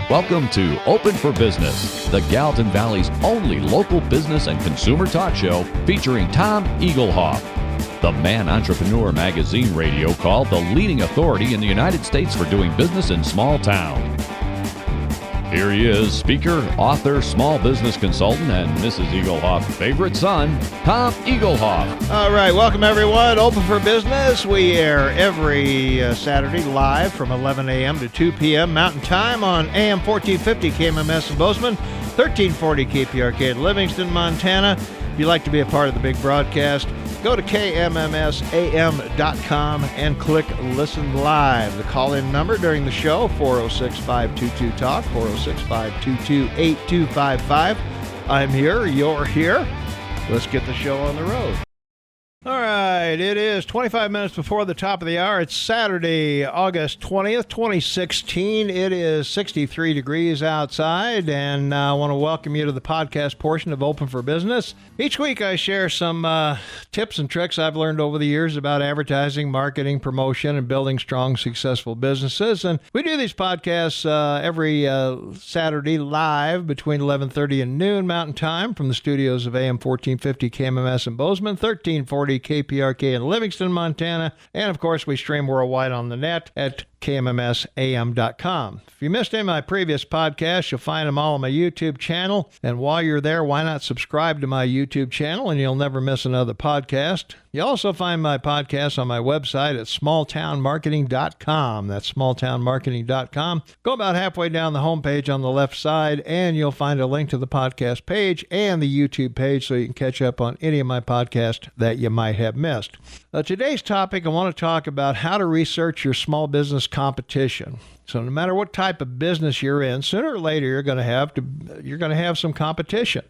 Welcome to Open for Business, the Gallatin Valley's only local business and consumer talk show featuring Tom Eaglehoff, the Man Entrepreneur magazine radio called the leading authority in the United States for doing business in small town. Here he is, speaker, author, small business consultant, and Mrs. Eaglehoff's favorite son, Tom Eaglehoff. All right, welcome everyone. Open for Business. We air every Saturday live from 11 a.m. to 2 p.m. Mountain Time on AM 1450 KMMS in Bozeman, 1340 KPRK in Livingston, Montana. If you'd like to be a part of the big broadcast, go to kmmsam.com and click Listen Live. The call-in number during the show, 406-522-TALK, 406-522-8255. I'm here, you're here. Let's get the show on the road. All right, it is 25 minutes before the top of the hour. It's Saturday, August 20th, 2016. It is 63 degrees outside, and I want to welcome you to the podcast portion of Open for Business. Each week I share some tips and tricks I've learned over the years about advertising, marketing, promotion, and building strong, successful businesses. And we do these podcasts every Saturday live between 11:30 and noon Mountain Time from the studios of AM 1450 KMMS in Bozeman, 1340 KPRK in Livingston, Montana, and of course we stream worldwide on the net at kmmsam.com. If you missed any of my previous podcasts, you'll find them all on my YouTube channel, and while you're there, why not subscribe to my YouTube channel and you'll never miss another podcast. You'll also find my podcast on my website at smalltownmarketing.com. That's smalltownmarketing.com. Go about halfway down the homepage on the left side, and you'll find a link to the podcast page and the YouTube page so you can catch up on any of my podcasts that you might have missed. Today's topic, I want to talk about how to research your small business competition. So no matter what type of business you're in, sooner or later you're going to have some competition.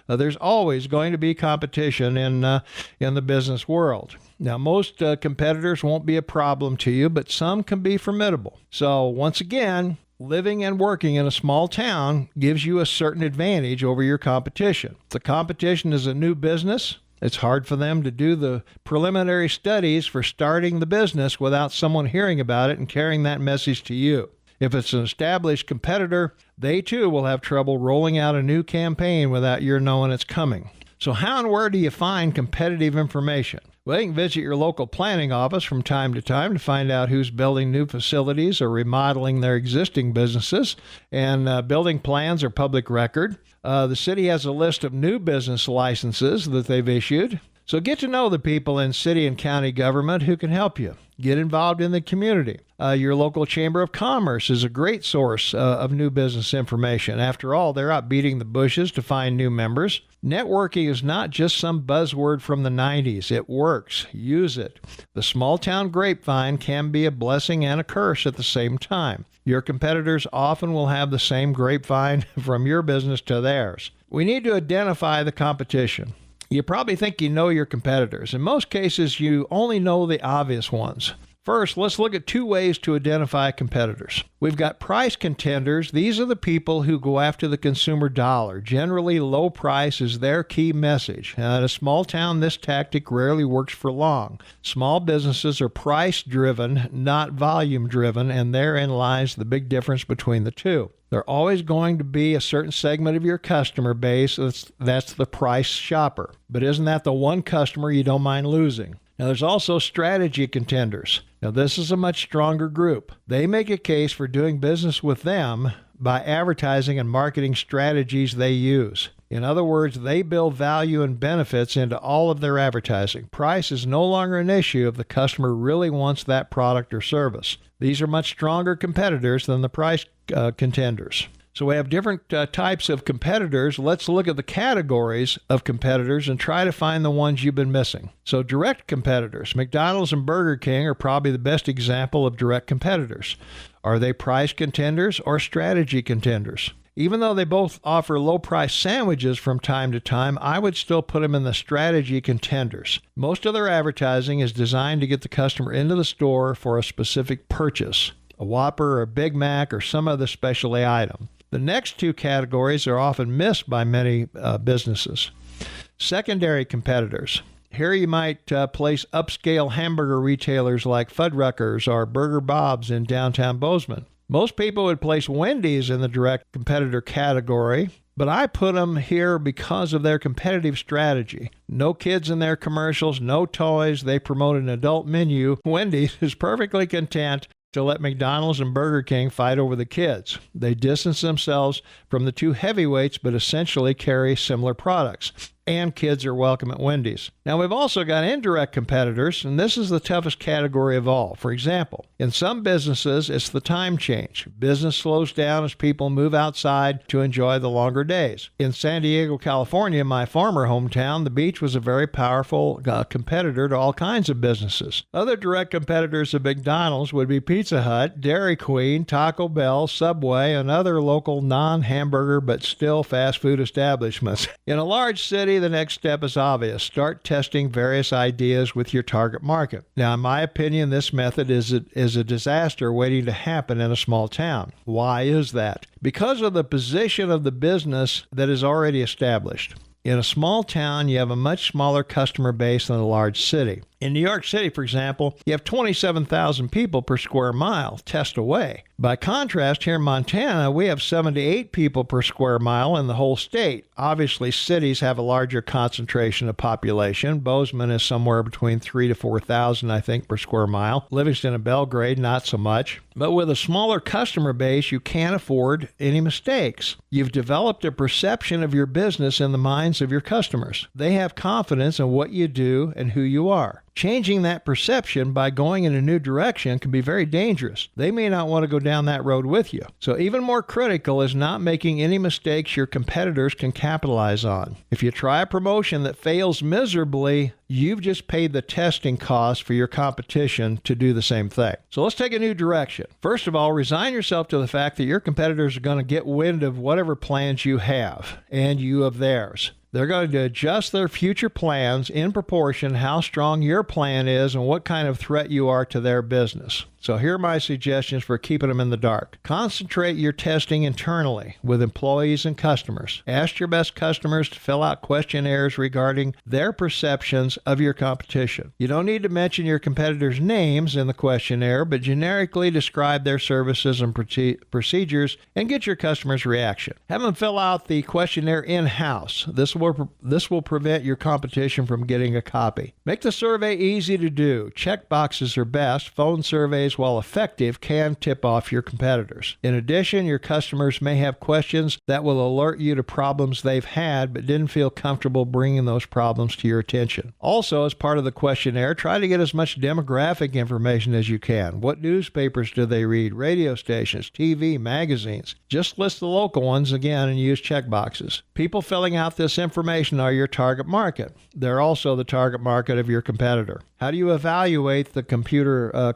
There's always going to be competition in the business world. Now, most competitors won't be a problem to you, but some can be formidable. So once again, living and working in a small town gives you a certain advantage over your competition. If the competition is a new business, it's hard for them to do the preliminary studies for starting the business without someone hearing about it and carrying that message to you. If it's an established competitor, they too will have trouble rolling out a new campaign without your knowing it's coming. So how and where do you find competitive information? Well, you can visit your local planning office from time to time to find out who's building new facilities or remodeling their existing businesses, and building plans are public record. The city has a list of new business licenses that they've issued. So get to know the people in city and county government who can help you. Get involved in the community. Your local Chamber of Commerce is a great source of new business information. After all, they're out beating the bushes to find new members. Networking is not just some buzzword from the 90s. It works. Use it. The small town grapevine can be a blessing and a curse at the same time. Your competitors often will have the same grapevine from your business to theirs. We need to identify the competition. You probably think you know your competitors. In most cases, you only know the obvious ones. First, let's look at two ways to identify competitors. We've got price contenders. These are the people who go after the consumer dollar. Generally, low price is their key message. Now, in a small town, this tactic rarely works for long. Small businesses are price-driven, not volume-driven, and therein lies the big difference between the two. There's always going to be a certain segment of your customer base that's the price shopper. But isn't that the one customer you don't mind losing? Now, there's also strategy contenders. Now, this is a much stronger group. They make a case for doing business with them by advertising and marketing strategies they use. In other words, they build value and benefits into all of their advertising. Price is no longer an issue if the customer really wants that product or service. These are much stronger competitors than the price contenders. So we have different types of competitors. Let's look at the categories of competitors and try to find the ones you've been missing. So direct competitors. McDonald's and Burger King are probably the best example of direct competitors. Are they price contenders or strategy contenders? Even though they both offer low-price sandwiches from time to time, I would still put them in the strategy contenders. Most of their advertising is designed to get the customer into the store for a specific purchase, a Whopper or a Big Mac or some other specialty item. The next two categories are often missed by many businesses. Secondary competitors. Here you might place upscale hamburger retailers like Fuddruckers or Burger Bob's in downtown Bozeman. Most people would place Wendy's in the direct competitor category, but I put them here because of their competitive strategy. No kids in their commercials, no toys. They promote an adult menu. Wendy's is perfectly content to let McDonald's and Burger King fight over the kids. They distance themselves from the two heavyweights, but essentially carry similar products. And kids are welcome at Wendy's. Now, we've also got indirect competitors, and this is the toughest category of all. For example, in some businesses, it's the time change. Business slows down as people move outside to enjoy the longer days. In San Diego, California, my former hometown, the beach was a very powerful competitor to all kinds of businesses. Other direct competitors of McDonald's would be Pizza Hut, Dairy Queen, Taco Bell, Subway, and other local non-hamburger but still fast food establishments. In a large city, the next step is obvious. Start testing various ideas with your target market. Now, in my opinion, this method is a disaster waiting to happen in a small town. Why is that? Because of the position of the business that is already established. In a small town, you have a much smaller customer base than a large city. In New York City, for example, you have 27,000 people per square mile. Test away. By contrast, here in Montana, we have 7 to 8 people per square mile in the whole state. Obviously, cities have a larger concentration of population. Bozeman is somewhere between 3 to 4,000, I think, per square mile. Livingston and Belgrade, not so much. But with a smaller customer base, you can't afford any mistakes. You've developed a perception of your business in the minds of your customers. They have confidence in what you do and who you are. Changing that perception by going in a new direction can be very dangerous. They may not want to go down that road with you. So even more critical is not making any mistakes your competitors can capitalize on. If you try a promotion that fails miserably, you've just paid the testing cost for your competition to do the same thing. So let's take a new direction. First of all, resign yourself to the fact that your competitors are going to get wind of whatever plans you have and you of theirs. They're going to adjust their future plans in proportion how strong your plan is and what kind of threat you are to their business. So here are my suggestions for keeping them in the dark. Concentrate your testing internally with employees and customers. Ask your best customers to fill out questionnaires regarding their perceptions of your competition. You don't need to mention your competitors' names in the questionnaire, but generically describe their services and procedures and get your customers' reaction. Have them fill out the questionnaire in-house. This will prevent your competition from getting a copy. Make the survey easy to do. Check boxes are best. Phone surveys, while effective, can tip off your competitors. In addition, your customers may have questions that will alert you to problems they've had but didn't feel comfortable bringing those problems to your attention. Also, as part of the questionnaire, try to get as much demographic information as you can. What newspapers do they read? Radio stations, TV, magazines. Just list the local ones again and use check boxes. People filling out this information are your target market. They're also the target market of your competitor. How do you evaluate the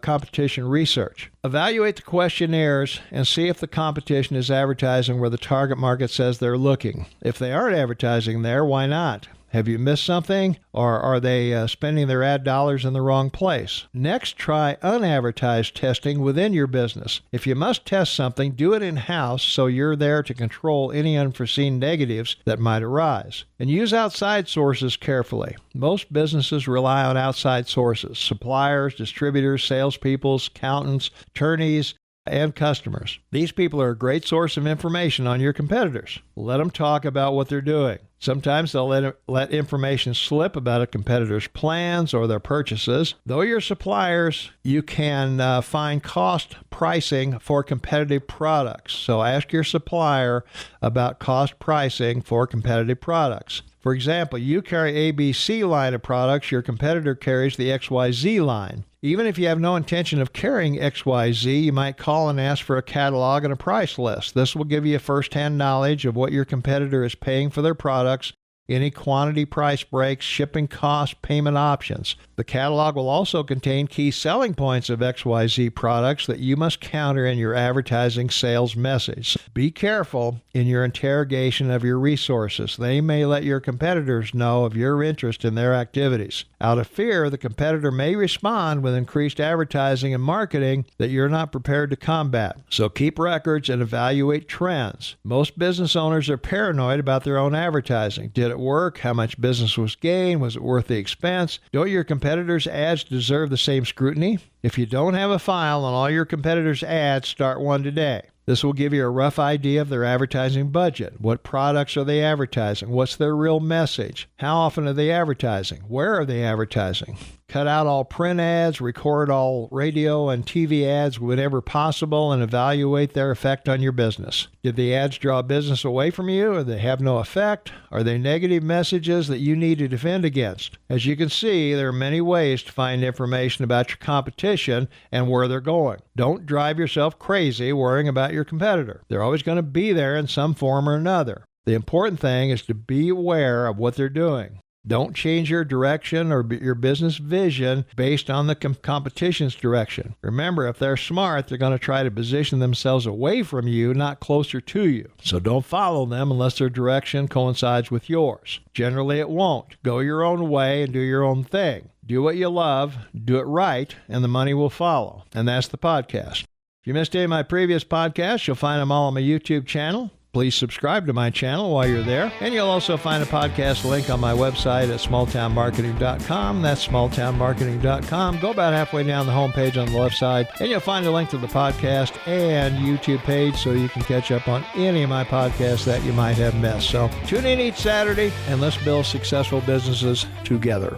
competition research? Evaluate the questionnaires and see if the competition is advertising where the target market says they're looking. If they aren't advertising there, why not? Have you missed something, or are they spending their ad dollars in the wrong place? Next, try unadvertised testing within your business. If you must test something, do it in-house so you're there to control any unforeseen negatives that might arise. And use outside sources carefully. Most businesses rely on outside sources: suppliers, distributors, salespeople, accountants, attorneys, and customers. These people are a great source of information on your competitors. Let them talk about what they're doing. Sometimes they'll let information slip about a competitor's plans or their purchases. Though you're suppliers, you can find cost pricing for competitive products. So ask your supplier about cost pricing for competitive products. For example, you carry ABC line of products, your competitor carries the XYZ line. Even if you have no intention of carrying XYZ, you might call and ask for a catalog and a price list. This will give you first-hand knowledge of what your competitor is paying for their products, any quantity price breaks, shipping costs, payment options. The catalog will also contain key selling points of XYZ products that you must counter in your advertising sales message. Be careful in your interrogation of your resources. They may let your competitors know of your interest in their activities. Out of fear, the competitor may respond with increased advertising and marketing that you're not prepared to combat. So keep records and evaluate trends. Most business owners are paranoid about their own advertising. Did did it work? How much business was gained? Was it worth the expense? Don't your competitors' ads deserve the same scrutiny? If you don't have a file on all your competitors' ads, start one today. This will give you a rough idea of their advertising budget. What products are they advertising? What's their real message? How often are they advertising? Where are they advertising? Cut out all print ads, record all radio and TV ads whenever possible, and evaluate their effect on your business. Did the ads draw business away from you, or they have no effect? Are they negative messages that you need to defend against? As you can see, there are many ways to find information about your competition and where they're going. Don't drive yourself crazy worrying about your competitor. They're always going to be there in some form or another. The important thing is to be aware of what they're doing. Don't change your direction or your business vision based on the competition's direction. Remember, if they're smart, they're going to try to position themselves away from you, not closer to you. So don't follow them unless their direction coincides with yours. Generally, it won't. Go your own way and do your own thing. Do what you love, do it right, and the money will follow. And that's the podcast. If you missed any of my previous podcasts, you'll find them all on my YouTube channel. Please subscribe to my channel while you're there. And you'll also find a podcast link on my website at smalltownmarketing.com. That's smalltownmarketing.com. Go about halfway down the homepage on the left side, and you'll find a link to the podcast and YouTube page so you can catch up on any of my podcasts that you might have missed. So tune in each Saturday, and let's build successful businesses together.